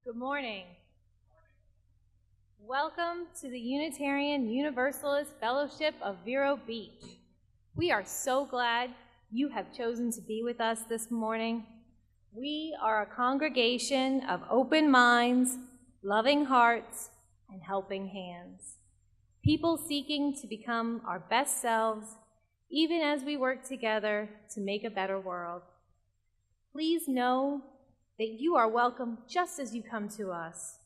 Good morning. Welcome to the Unitarian Universalist Fellowship of Vero Beach. We are so glad you have chosen to be with us this morning. We are a congregation of open minds, loving hearts, and helping hands. People seeking to become our best selves, even as we work together to make a better world. Please know that you are welcome just as you come to us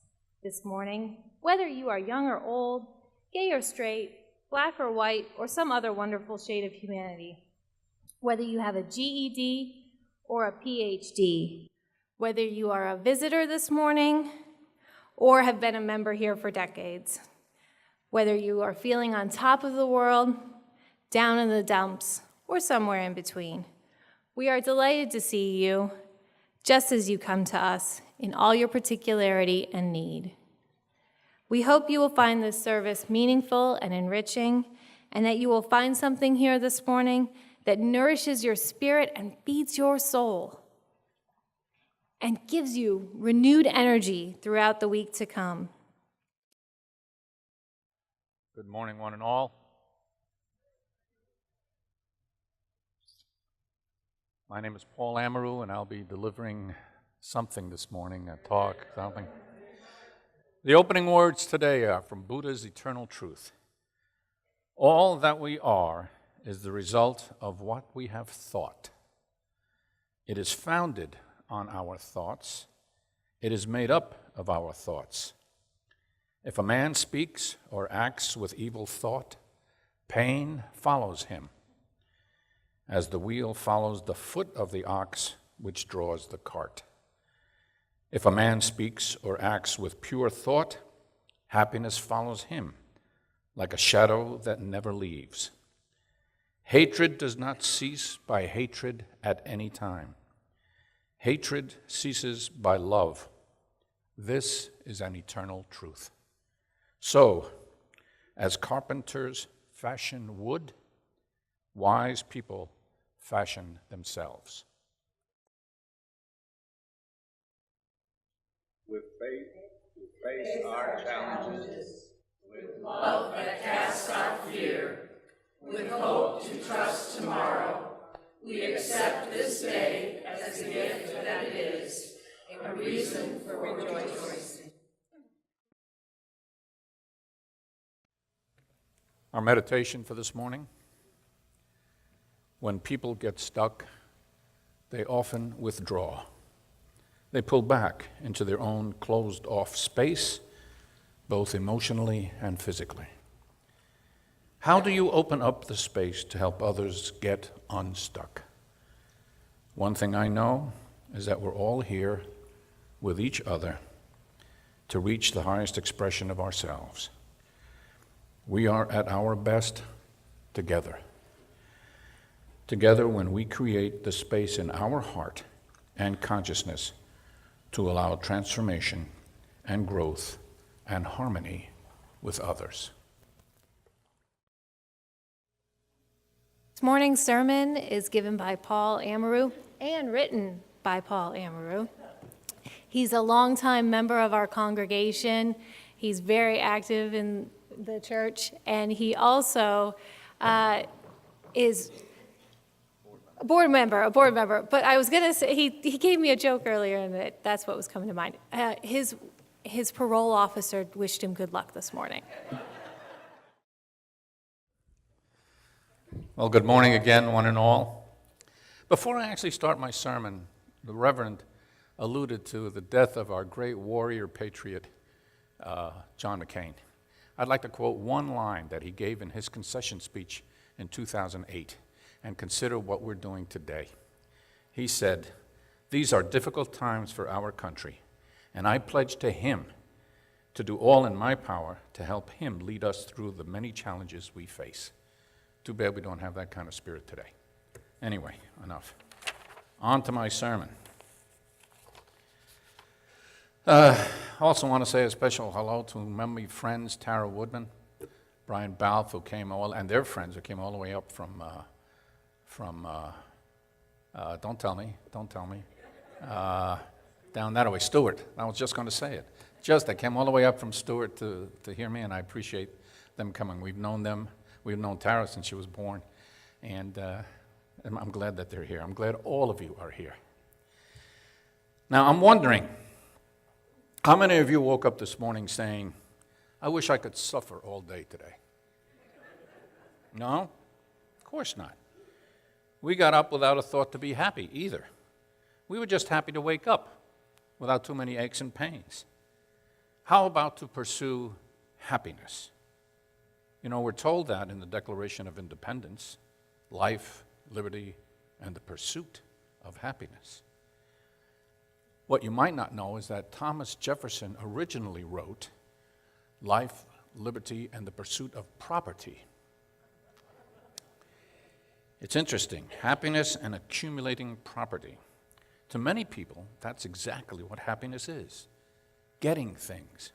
this morning, whether you are young or old, gay or straight, black or white, or some other wonderful shade of humanity. Whether you have a GED or a PhD, whether you are a visitor this morning or have been a member here for decades, whether you are feeling on top of the world, down in the dumps, or somewhere in between. We are delighted to see you just as you come to us in all your particularity and need. We hope you will find this service meaningful and enriching, and that you will find something here this morning that nourishes your spirit and feeds your soul and gives you renewed energy throughout the week to come. Good morning, one and all. My name is Paul Amaru, and I'll be delivering something this morning, a talk, something. The opening words today are from Buddha's Eternal Truth. All that we are is the result of what we have thought. It is founded on our thoughts. It is made up of our thoughts. If a man speaks or acts with evil thought, pain follows him, as the wheel follows the foot of the ox which draws the cart. If a man speaks or acts with pure thought, happiness follows him, like a shadow that never leaves. Hatred does not cease by hatred at any time. Hatred ceases by love. This is an eternal truth. So, as carpenters fashion wood, wise people fashion themselves. With faith to face our challenges, with love that casts out fear, with hope to trust tomorrow, we accept this day as the gift that it is, a reason for rejoicing. Our meditation for this morning: when people get stuck, they often withdraw. They pull back into their own closed-off space, both emotionally and physically. How do you open up the space to help others get unstuck? One thing I know is that we're all here with each other to reach the highest expression of ourselves. We are at our best together. Together when we create the space in our heart and consciousness to allow transformation and growth and harmony with others. This morning's sermon is given by Paul Amaru and written by Paul Amaru. He's a longtime member of our congregation. He's very active in the church, and he also is a board member. But I was going to say, he gave me a joke earlier, and that's what was coming to mind. His parole officer wished him good luck this morning. Well, good morning again, one and all. Before I actually start my sermon, the Reverend alluded to the death of our great warrior patriot, John McCain. I'd like to quote one line that he gave in his concession speech in 2008 and consider what we're doing today. He said, "These are difficult times for our country, and I pledge to him to do all in my power to help him lead us through the many challenges we face." Too bad we don't have that kind of spirit today. Anyway, enough. On to my sermon. I also want to say a special hello to my friends, Tara Woodman, Brian Balfe, who came and their friends who came all the way up from don't tell me, Down that way, Stewart. I was just going to say it. They came all the way up from Stewart to hear me, and I appreciate them coming. We've known them. We've known Tara since she was born, and I'm glad that they're here. I'm glad all of you are here. Now, I'm wondering, how many of you woke up this morning saying, I wish I could suffer all day today? No? Of course not. We got up without a thought to be happy either. We were just happy to wake up without too many aches and pains. How about to pursue happiness? You know, we're told that in the Declaration of Independence, life, liberty, and the pursuit of happiness. What you might not know is that Thomas Jefferson originally wrote life, liberty, and the pursuit of property. It's interesting, happiness and accumulating property. To many people, that's exactly what happiness is, getting things.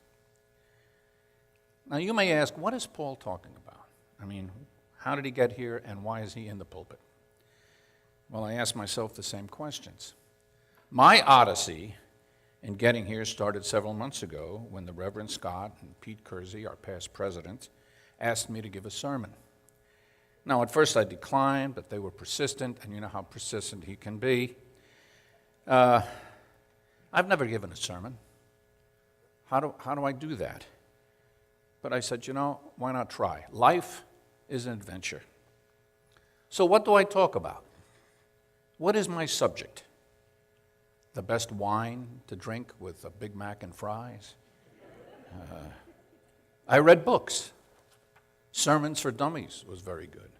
Now you may ask, what is Paul talking about? I mean, how did he get here and why is he in the pulpit? Well, I ask myself the same questions. My odyssey in getting here started several months ago when the Reverend Scott and Pete Kersey, our past presidents, asked me to give a sermon. Now, at first I declined, but they were persistent, and you know how persistent he can be. I've never given a sermon. How do I do that? But I said, you know, why not try? Life is an adventure. So what do I talk about? What is my subject? The best wine to drink with a Big Mac and fries? I read books. Sermons for Dummies was very good.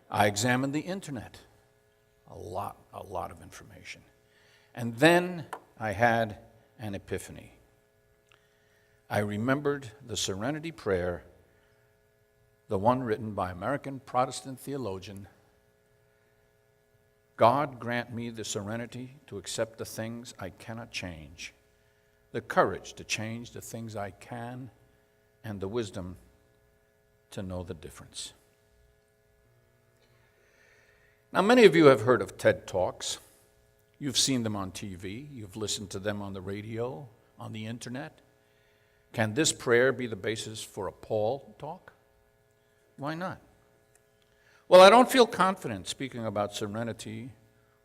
I examined the internet. A lot of information. And then I had an epiphany. I remembered the Serenity Prayer, the one written by American Protestant theologian. God grant me the serenity to accept the things I cannot change, the courage to change the things I can, and the wisdom to know the difference. Now, many of you have heard of TED Talks. You've seen them on TV. You've listened to them on the radio, on the internet. Can this prayer be the basis for a Paul talk? Why not? Well, I don't feel confident speaking about serenity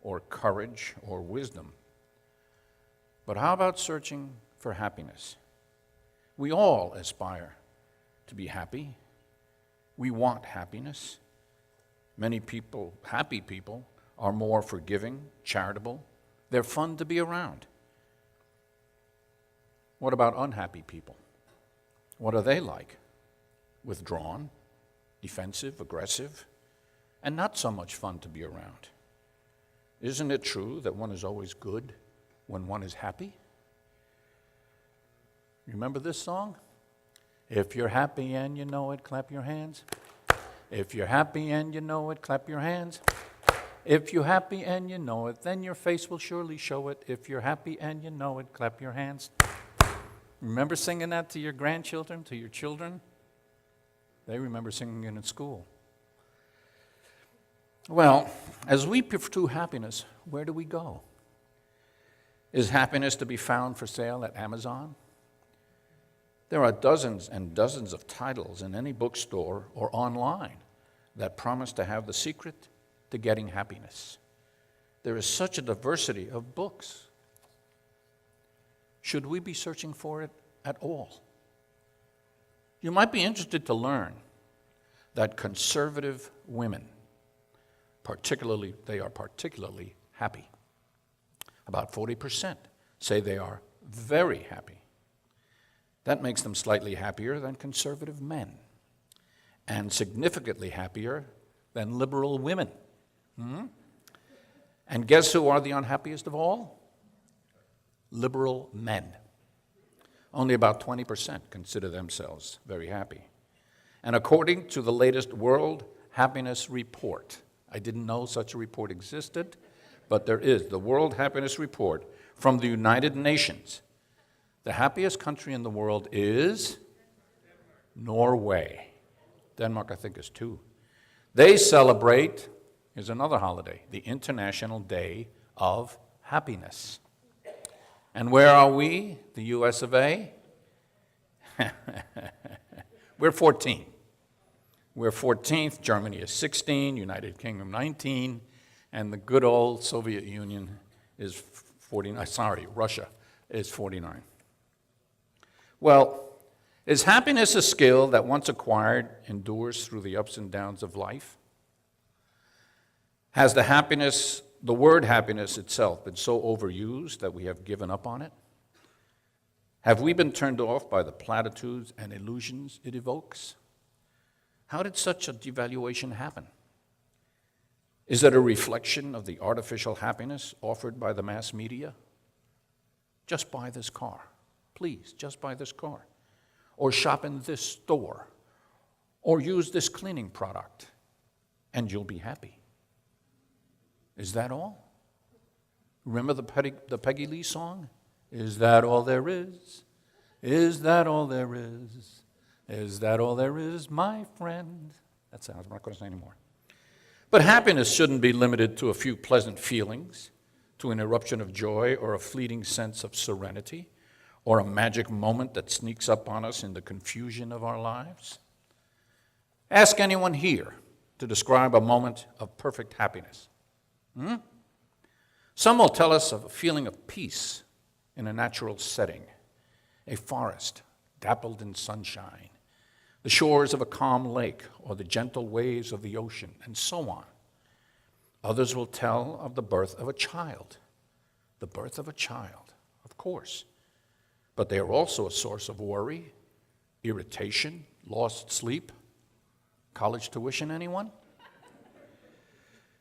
or courage or wisdom. But how about searching for happiness? We all aspire to be happy. We want happiness. Many people, happy people, are more forgiving, charitable. They're fun to be around. What about unhappy people? What are they like? Withdrawn, defensive, aggressive, and not so much fun to be around. Isn't it true that one is always good when one is happy? Remember this song? If you're happy and you know it, clap your hands. If you're happy and you know it, clap your hands. If you're happy and you know it, then your face will surely show it. If you're happy and you know it, clap your hands. Remember singing that to your grandchildren, to your children? They remember singing it in school. Well, as we pursue happiness, where do we go? Is happiness to be found for sale at Amazon? There are dozens and dozens of titles in any bookstore or online that promise to have the secret to getting happiness. There is such a diversity of books. Should we be searching for it at all? You might be interested to learn that conservative women, they are particularly happy. About 40% say they are very happy. That makes them slightly happier than conservative men and significantly happier than liberal women. And guess who are the unhappiest of all? Liberal men. Only about 20% consider themselves very happy. And according to the latest World Happiness Report, I didn't know such a report existed, but there is, the World Happiness Report from the United Nations. The happiest country in the world is Norway. Denmark, I think, is 2. They celebrate, here's another holiday, the International Day of Happiness. And where are we, the US of A? We're 14. We're 14th, Germany is 16, United Kingdom 19, and the good old Soviet Union is 49, Russia is 49. Well, is happiness a skill that once acquired endures through the ups and downs of life? Has the word happiness itself been so overused that we have given up on it? Have we been turned off by the platitudes and illusions it evokes? How did such a devaluation happen? Is it a reflection of the artificial happiness offered by the mass media? Just buy this car. Please, just buy this car. Or shop in this store. Or use this cleaning product, and you'll be happy. Is that all? Remember the Peggy Lee song? Is that all there is? Is that all there is? Is that all there is, my friend? That sounds, I'm not going to say anymore. But happiness shouldn't be limited to a few pleasant feelings, to an eruption of joy or a fleeting sense of serenity, or a magic moment that sneaks up on us in the confusion of our lives. Ask anyone here to describe a moment of perfect happiness. Some will tell us of a feeling of peace in a natural setting, a forest dappled in sunshine, the shores of a calm lake, or the gentle waves of the ocean, and so on. Others will tell of the birth of a child. The birth of a child, of course. But they are also a source of worry, irritation, lost sleep. College tuition, anyone?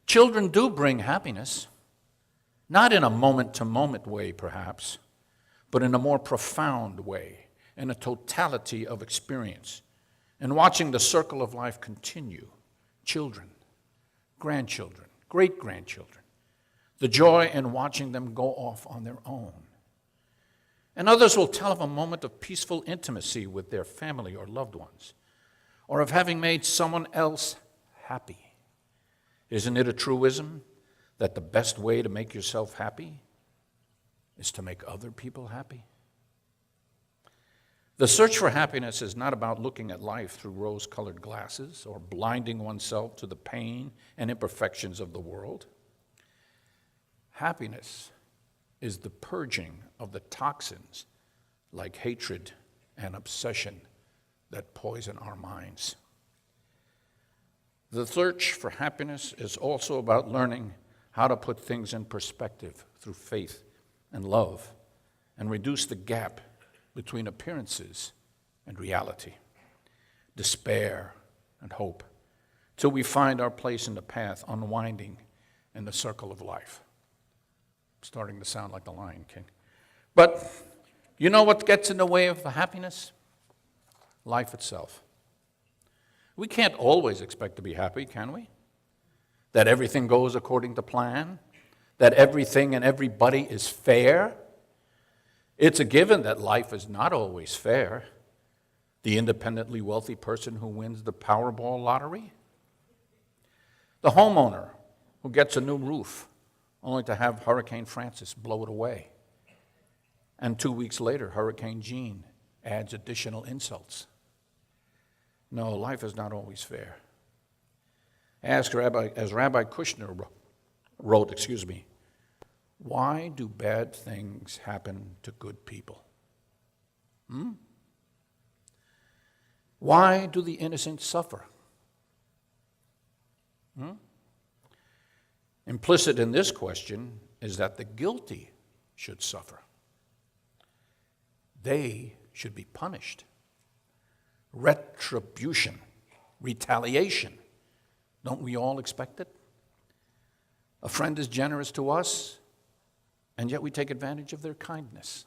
Children do bring happiness, not in a moment-to-moment way, perhaps, but in a more profound way, in a totality of experience, and watching the circle of life continue, children, grandchildren, great-grandchildren, the joy in watching them go off on their own. And others will tell of a moment of peaceful intimacy with their family or loved ones, or of having made someone else happy. Isn't it a truism that the best way to make yourself happy is to make other people happy? The search for happiness is not about looking at life through rose-colored glasses or blinding oneself to the pain and imperfections of the world. Happiness is the purging of the toxins like hatred and obsession that poison our minds. The search for happiness is also about learning how to put things in perspective through faith and love and reduce the gap between appearances and reality, despair and hope, till we find our place in the path unwinding in the circle of life. I'm starting to sound like the Lion King. But you know what gets in the way of the happiness? Life itself. We can't always expect to be happy, can we? That everything goes according to plan? That everything and everybody is fair? It's a given that life is not always fair. The independently wealthy person who wins the Powerball lottery? The homeowner who gets a new roof only to have Hurricane Francis blow it away. And 2 weeks later, Hurricane Jean adds additional insults. No, life is not always fair. As Rabbi Kushner wrote, why do bad things happen to good people? Why do the innocent suffer? Implicit in this question is that the guilty should suffer. They should be punished. Retribution, retaliation. Don't we all expect it? A friend is generous to us, and yet we take advantage of their kindness.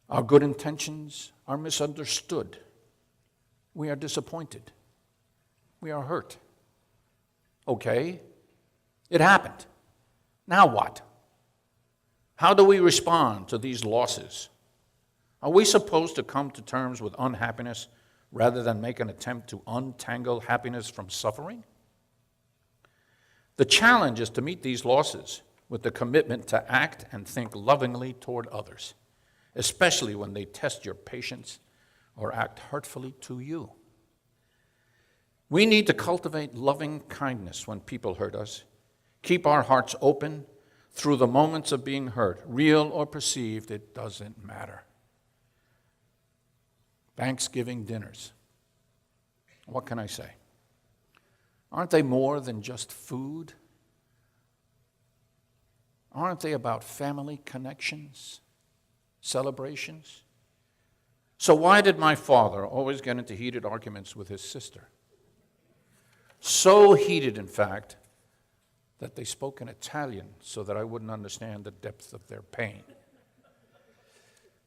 Our good intentions are misunderstood. We are disappointed. We are hurt. Okay, it happened. Now what? How do we respond to these losses? Are we supposed to come to terms with unhappiness rather than make an attempt to untangle happiness from suffering? The challenge is to meet these losses with the commitment to act and think lovingly toward others, especially when they test your patience or act hurtfully to you. We need to cultivate loving kindness when people hurt us, keep our hearts open through the moments of being hurt, real or perceived, it doesn't matter. Thanksgiving dinners. What can I say? Aren't they more than just food? Aren't they about family connections, celebrations? So why did my father always get into heated arguments with his sister? So heated, in fact, that they spoke in Italian so that I wouldn't understand the depth of their pain.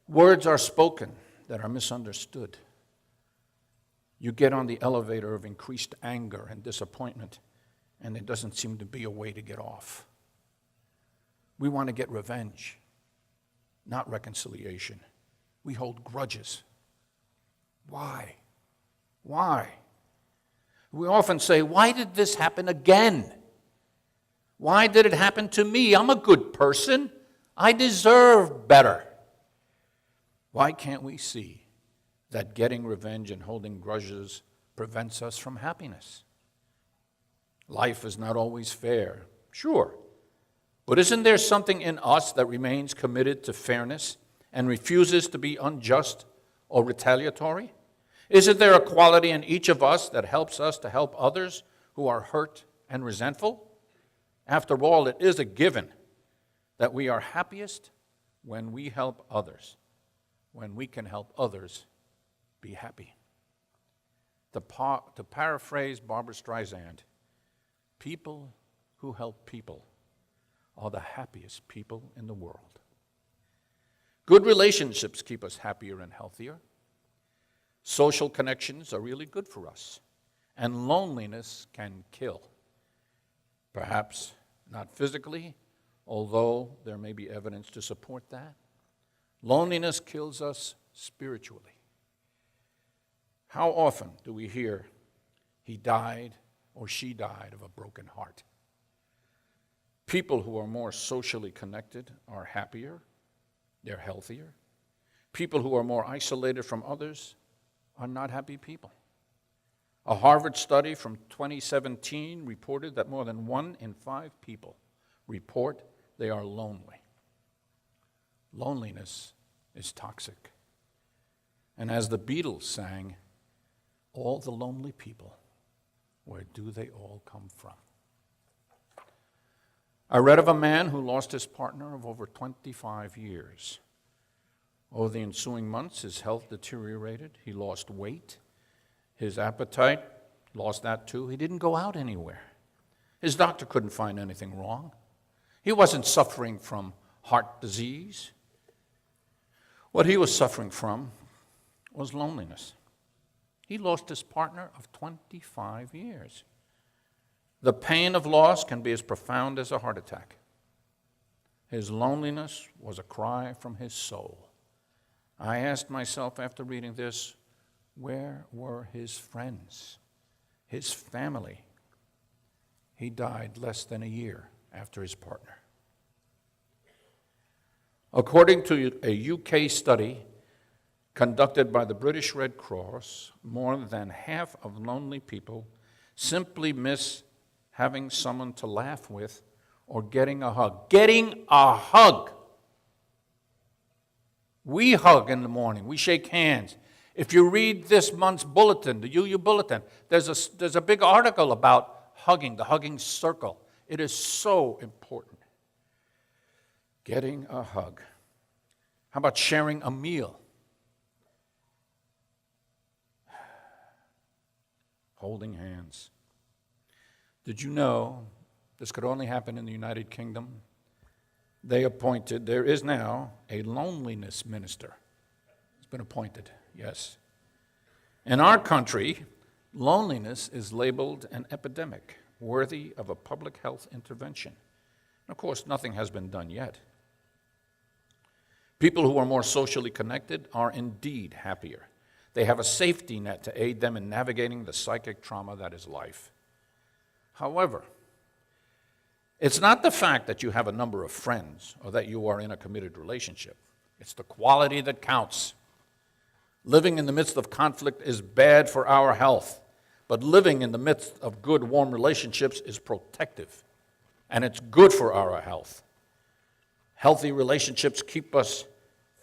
Words are spoken that are misunderstood. You get on the elevator of increased anger and disappointment, and there doesn't seem to be a way to get off. We want to get revenge, not reconciliation. We hold grudges. Why? Why? We often say, why did this happen again? Why did it happen to me? I'm a good person. I deserve better. Why can't we see that getting revenge and holding grudges prevents us from happiness? Life is not always fair, sure. But isn't there something in us that remains committed to fairness and refuses to be unjust or retaliatory? Isn't there a quality in each of us that helps us to help others who are hurt and resentful? After all, it is a given that we are happiest when we help others, when we can help others be happy. To paraphrase Barbra Streisand, people who help people are the happiest people in the world. Good relationships keep us happier and healthier. Social connections are really good for us, and loneliness can kill. Perhaps not physically, although there may be evidence to support that. Loneliness kills us spiritually. How often do we hear, he died or she died of a broken heart? People who are more socially connected are happier, they're healthier. People who are more isolated from others are not happy people. A Harvard study from 2017 reported that more than 1 in 5 people report they are lonely. Loneliness is toxic. And as the Beatles sang, all the lonely people, where do they all come from? I read of a man who lost his partner of over 25 years. Over the ensuing months, his health deteriorated. He lost weight. His appetite, lost that too. He didn't go out anywhere. His doctor couldn't find anything wrong. He wasn't suffering from heart disease. What he was suffering from was loneliness. He lost his partner of 25 years. The pain of loss can be as profound as a heart attack. His loneliness was a cry from his soul. I asked myself after reading this, where were his friends, his family? He died less than a year after his partner. According to a UK study conducted by the British Red Cross, more than half of lonely people simply miss having someone to laugh with or getting a hug. Getting a hug. We hug in the morning. We shake hands. If you read this month's bulletin, the UU Bulletin, there's a big article about hugging, the hugging circle. It is so important. Getting a hug. How about sharing a meal? Holding hands. Did you know this could only happen in the United Kingdom? There is now a loneliness minister. It's been appointed, yes. In our country, loneliness is labeled an epidemic worthy of a public health intervention. And of course, nothing has been done yet. People who are more socially connected are indeed happier. They have a safety net to aid them in navigating the psychic trauma that is life. However, It's not the fact that you have a number of friends or that you are in a committed relationship. It's the quality that counts. Living in the midst of conflict is bad for our health, but living in the midst of good, warm relationships is protective, and it's good for our health. Healthy relationships keep us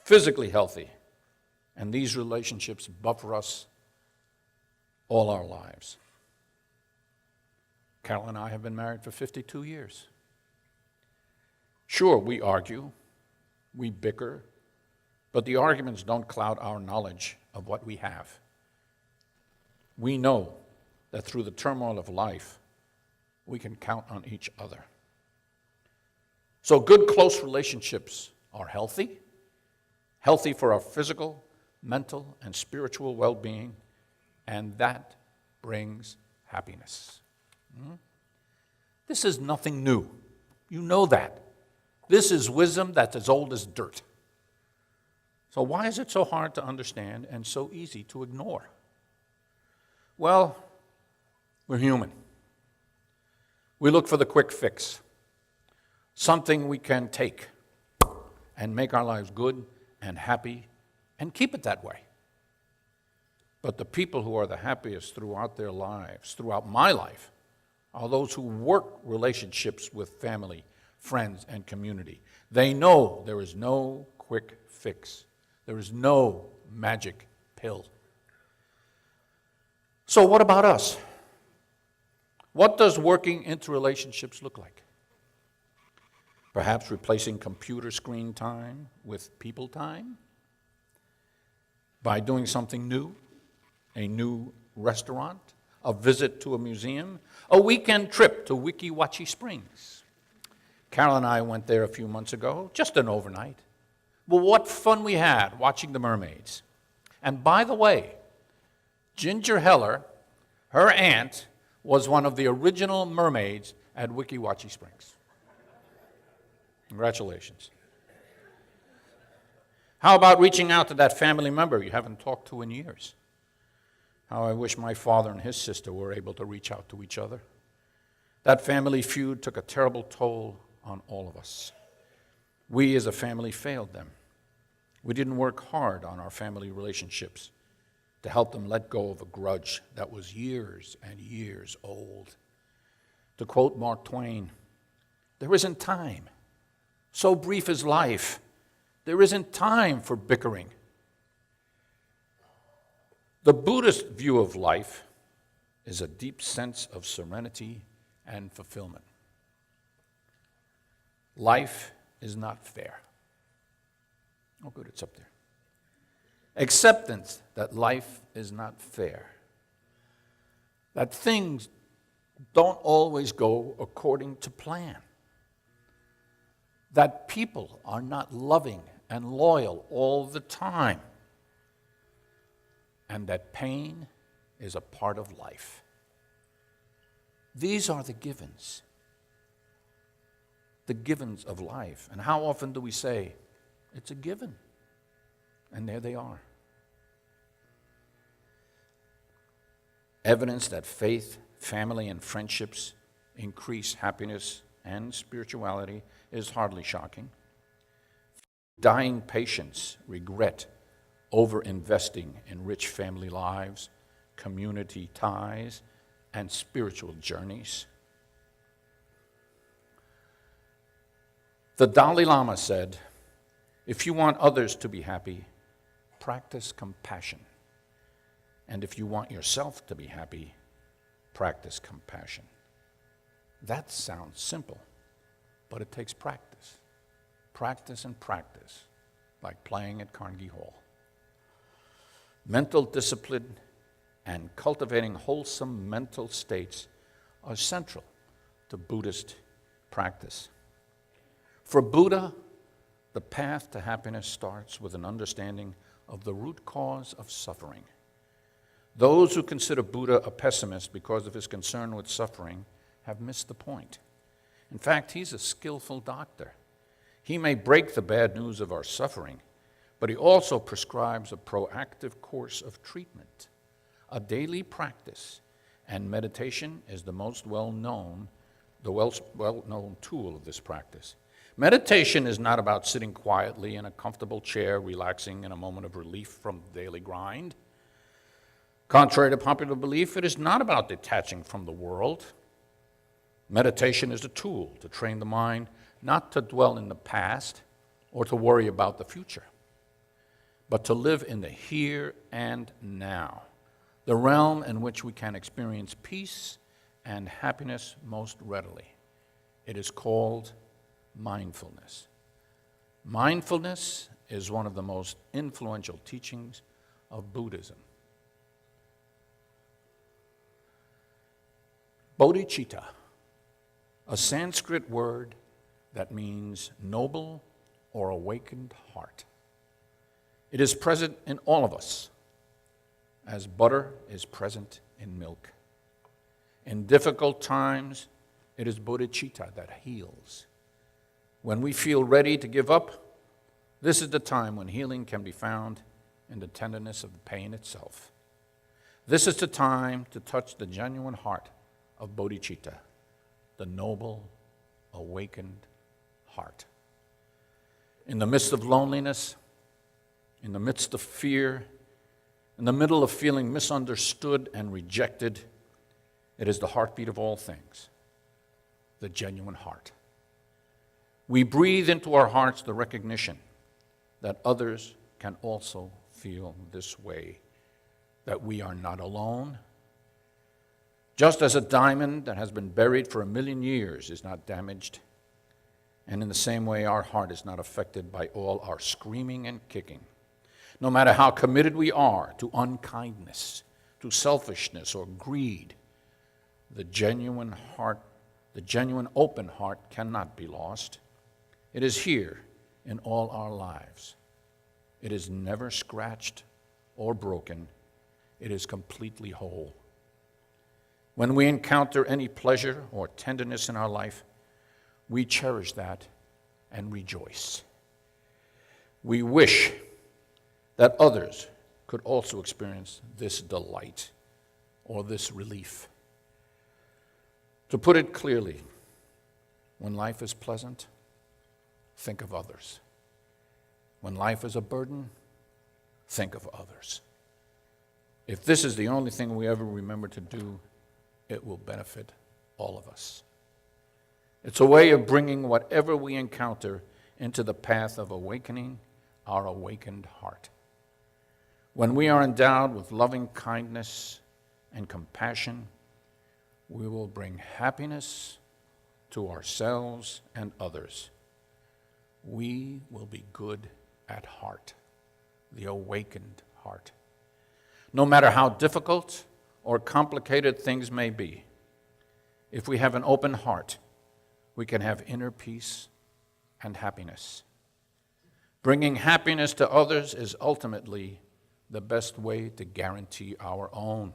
physically healthy, and these relationships buffer us all our lives. Carol and I have been married for 52 years. Sure, we argue, we bicker, but the arguments don't cloud our knowledge of what we have. We know that through the turmoil of life, we can count on each other. So good, close relationships are healthy for our physical, mental, and spiritual well-being, and that brings happiness. This is nothing new. You know that. This is wisdom that's as old as dirt. So why is it so hard to understand and so easy to ignore? Well, we're human. We look for the quick fix, something we can take and make our lives good and happy and keep it that way. But the people who are the happiest throughout their lives, throughout my life, are those who work relationships with family, friends, and community. They know there is no quick fix. There is no magic pill. So what about us? What does working into relationships look like? Perhaps replacing computer screen time with people time? By doing something new? A new restaurant? A visit to a museum? A weekend trip to Weeki Wachee Springs? Carol and I went there a few months ago, just an overnight. Well, what fun we had watching the mermaids. And by the way, Ginger Heller, her aunt, was one of the original mermaids at Weeki Wachee Springs. Congratulations. How about reaching out to that family member you haven't talked to in years? How I wish my father and his sister were able to reach out to each other. That family feud took a terrible toll on all of us. We as a family failed them. We didn't work hard on our family relationships to help them let go of a grudge that was years and years old. To quote Mark Twain, there isn't time. So brief is life. There isn't time for bickering. The Buddhist view of life is a deep sense of serenity and fulfillment. Life is not fair. Oh, good, it's up there. Acceptance that life is not fair. That things don't always go according to plan. That people are not loving and loyal all the time. And that pain is a part of life. These are the givens of life. And how often do we say, it's a given? And there they are. Evidence that faith, family, and friendships increase happiness and spirituality is hardly shocking. Dying patients regret over-investing in rich family lives, community ties, and spiritual journeys. The Dalai Lama said, if you want others to be happy, practice compassion. And if you want yourself to be happy, practice compassion. That sounds simple, but it takes practice. Practice and practice, like playing at Carnegie Hall. Mental discipline and cultivating wholesome mental states are central to Buddhist practice. For Buddha, the path to happiness starts with an understanding of the root cause of suffering. Those who consider Buddha a pessimist because of his concern with suffering have missed the point. In fact, he's a skillful doctor. He may break the bad news of our suffering, but he also prescribes a proactive course of treatment, a daily practice, and meditation is the most well-known the well-known tool of this practice. Meditation is not about sitting quietly in a comfortable chair, relaxing in a moment of relief from the daily grind. Contrary to popular belief, it is not about detaching from the world. Meditation is a tool to train the mind not to dwell in the past or to worry about the future, but to live in the here and now, the realm in which we can experience peace and happiness most readily. It is called mindfulness. Mindfulness is one of the most influential teachings of Buddhism. Bodhicitta, a Sanskrit word that means noble or awakened heart. It is present in all of us, as butter is present in milk. In difficult times, it is bodhicitta that heals. When we feel ready to give up, this is the time when healing can be found in the tenderness of the pain itself. This is the time to touch the genuine heart of bodhicitta, the noble, awakened heart. In the midst of loneliness, in the midst of fear, in the middle of feeling misunderstood and rejected, it is the heartbeat of all things, the genuine heart. We breathe into our hearts the recognition that others can also feel this way, that we are not alone. Just as a diamond that has been buried for 1,000,000 years is not damaged, and in the same way our heart is not affected by all our screaming and kicking. No matter how committed we are to unkindness, to selfishness or greed, the genuine heart, the genuine open heart cannot be lost. It is here in all our lives. It is never scratched or broken. It is completely whole. When we encounter any pleasure or tenderness in our life, we cherish that and rejoice. We wish that others could also experience this delight or this relief. To put it clearly, when life is pleasant, think of others. When life is a burden, think of others. If this is the only thing we ever remember to do, it will benefit all of us. It's a way of bringing whatever we encounter into the path of awakening our awakened heart. When we are endowed with loving kindness and compassion, we will bring happiness to ourselves and others. We will be good at heart, the awakened heart. No matter how difficult or complicated things may be, if we have an open heart, we can have inner peace and happiness. Bringing happiness to others is ultimately the best way to guarantee our own.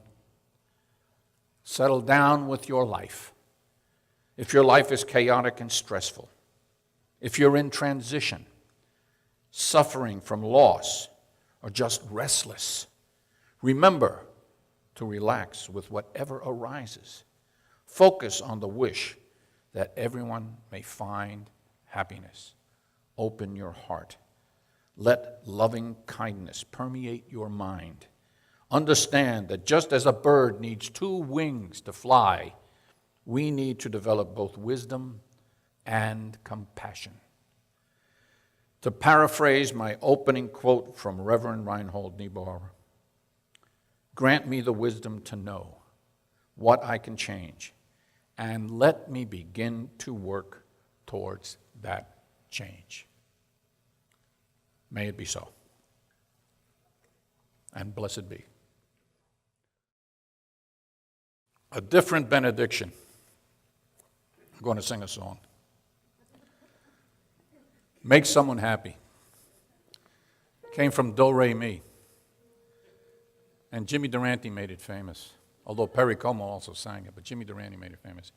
Settle down with your life. If your life is chaotic and stressful, if you're in transition, suffering from loss, or just restless, remember to relax with whatever arises. Focus on the wish that everyone may find happiness. Open your heart. Let loving kindness permeate your mind. Understand that just as a bird needs 2 wings to fly, we need to develop both wisdom and compassion. To paraphrase my opening quote from Reverend Reinhold Niebuhr, grant me the wisdom to know what I can change, and let me begin to work towards that change. May it be so. And blessed be. A different benediction. I'm going to sing a song. Make someone happy. Came from Do Re Mi. And Jimmy Durante made it famous. Although Perry Como also sang it, but Jimmy Durante made it famous.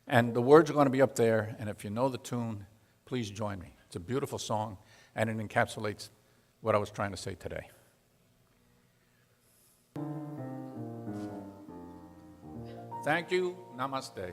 And the words are going to be up there, and if you know the tune, please join me. It's a beautiful song, and it encapsulates what I was trying to say today. Thank you. Namaste.